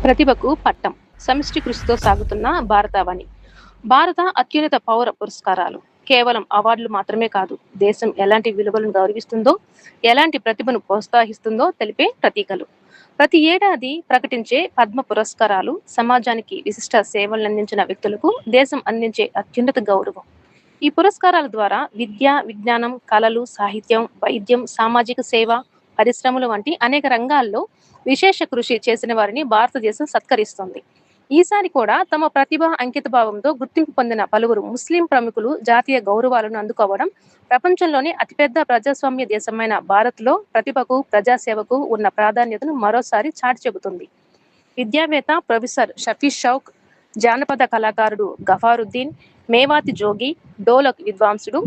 ప్రతిభకు పట్టం సమిష్టి కృషితో సాగుతున్న భారతావని. భారత అత్యున్నత పౌర పురస్కారాలు కేవలం అవార్డులు మాత్రమే కాదు, దేశం ఎలాంటి విలువలను గౌరవిస్తుందో, ఎలాంటి ప్రతిభను ప్రోత్సహిస్తుందో తెలిపే ప్రతీకలు. ప్రతి ఏడాది ప్రకటించే పద్మ పురస్కారాలు సమాజానికి విశిష్ట సేవలను అందించిన వ్యక్తులకు దేశం అందించే అత్యున్నత గౌరవం. ఈ పురస్కారాల ద్వారా విద్య, విజ్ఞానం, కళలు, సాహిత్యం, వైద్యం, సామాజిక సేవ, పరిశ్రమలు వంటి అనేక రంగాల్లో విశేష కృషి చేసిన వారిని భారతదేశం సత్కరిస్తోంది. ఈసారి కూడా తమ ప్రతిభ, అంకితభావంతో గుర్తింపు పొందిన పలువురు ముస్లిం ప్రముఖులు జాతీయ గౌరవాలను అందుకోవడం ప్రపంచంలోనే అతిపెద్ద ప్రజాస్వామ్య దేశమైన భారత్లో ప్రతిభకు, ప్రజాసేవకు ఉన్న ప్రాధాన్యతను మరోసారి చాటి చెబుతుంది. విద్యావేత్త ప్రొఫెసర్ షఫీ షౌక్, జానపద కళాకారుడు గఫారుద్దీన్, మేవాతి జోగి, డోలక్ విద్వాంసుడు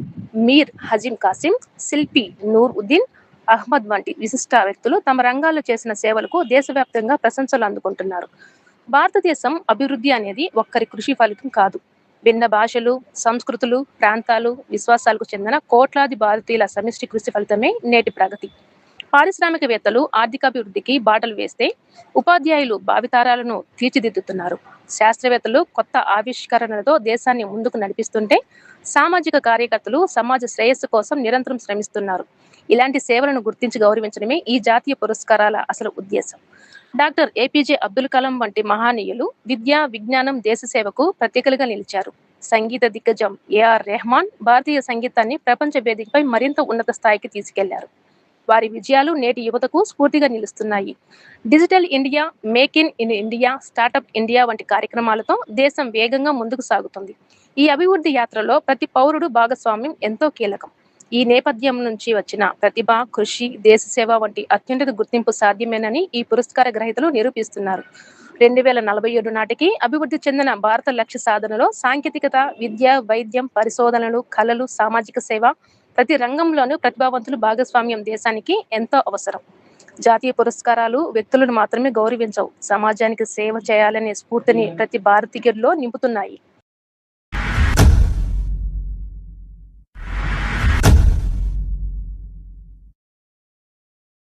మీర్ హజీం కాసిం, శిల్పి నూర్ ఉద్దీన్ అహ్మద్ వంటి విశిష్ట వ్యక్తులు తమ రంగాల్లో చేసిన సేవలకు దేశవ్యాప్తంగా ప్రశంసలు అందుకుంటున్నారు. భారతదేశం అభివృద్ధి అనేది ఒక్కరి కృషి ఫలితం కాదు. భిన్న భాషలు, సంస్కృతులు, ప్రాంతాలు, విశ్వాసాలకు చెందిన కోట్లాది భారతీయుల సమిష్టి కృషి ఫలితమే నేటి ప్రగతి. పారిశ్రామికవేత్తలు ఆర్థికాభివృద్ధికి బాటలు వేస్తే, ఉపాధ్యాయులు భావితరాలను తీర్చిదిద్దుతున్నారు. శాస్త్రవేత్తలు కొత్త ఆవిష్కరణలతో దేశాన్ని ముందుకు నడిపిస్తుంటే, సామాజిక కార్యకర్తలు సమాజ శ్రేయస్సు కోసం నిరంతరం శ్రమిస్తున్నారు. ఇలాంటి సేవలను గుర్తించి గౌరవించడమే ఈ జాతీయ పురస్కారాల అసలు ఉద్దేశం. డాక్టర్ ఏపీజే అబ్దుల్ కలాం వంటి మహానీయులు విద్య, విజ్ఞానం, దేశ సేవకు ప్రతీకలుగా నిలిచారు. సంగీత దిగ్గజం ఏఆర్ రెహమాన్ భారతీయ సంగీతాన్ని ప్రపంచ వేదికపై మరింత ఉన్నత స్థాయికి తీసుకెళ్లారు. వారి విజయాలు నేటి యువతకు స్ఫూర్తిగా నిలుస్తున్నాయి. Digital India, make in India, startup India వంటి కార్యక్రమాలతో దేశం వేగంగా ముందుకు సాగుతుంది. ఈ అభివృద్ధి యాత్రలో ప్రతి పౌరుడు భాగస్వామ్యం ఎంతో కీలకం. ఈ నేపథ్యం నుంచి వచ్చిన ప్రతిభ, కృషి, దేశ సేవ వంటి అత్యున్నత గుర్తింపు సాధ్యమేనని ఈ పురస్కార గ్రహీతలు నిరూపిస్తున్నారు. 2047 నాటికి అభివృద్ధి చెందిన భారత లక్ష్య సాధనలో సాంకేతికత, విద్య, వైద్యం, పరిశోధనలు, కళలు, సామాజిక సేవ ప్రతి రంగంలోనూ ప్రతిభావంతులు భాగస్వామ్యం దేశానికి ఎంతో అవసరం. జాతీయ పురస్కారాలు వ్యక్తులను మాత్రమే గౌరవించవు, సమాజానికి సేవ చేయాలనే స్ఫూర్తిని ప్రతి భారతీయుడిలో నింపుతున్నాయి.